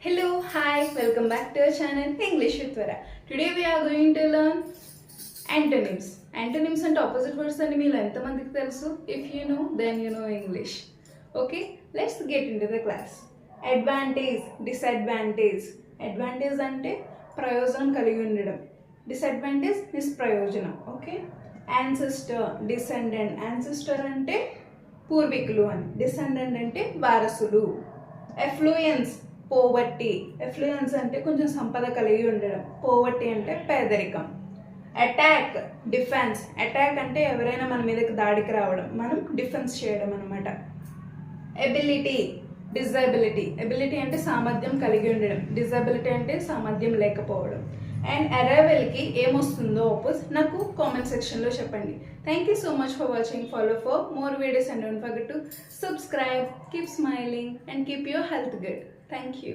Hello, hi, welcome back to our channel English with Vara. Today we are going to learn antonyms. Antonyms and opposite words అని మీరు ఎంతమందికి తెలుసు? If you know, then you know English. Okay, let's get into the class. Advantage, disadvantage. Advantage అంటే ప్రయోజనం కలిగి ఉండడం. Disadvantage నిష్ప్రయోజనం. Okay, ancestor, descendant. Ancestor అంటే పూర్వీకులు అని, descendant అంటే వారసులు. Affluence, poverty. ఎఫ్లూయెన్స్ అంటే కొంచెం సంపద కలిగి ఉండడం. పోవర్టీ అంటే పేదరికం. Attack, defence. అటాక్ అంటే ఎవరైనా మన మీదకి దాడికి రావడం, మనం డిఫెన్స్ చేయడం అనమాట. Ability, disability. ఎబిలిటీ అంటే సామర్థ్యం కలిగి ఉండడం, డిజబిలిటీ అంటే సామర్థ్యం లేకపోవడం. అండ్ అరైవల్కి ఏమొస్తుందో నాకు కామెంట్ సెక్షన్లో చెప్పండి. Thank you so much for watching. Follow for more videos and don't forget to subscribe, keep smiling and keep your health good. Thank you.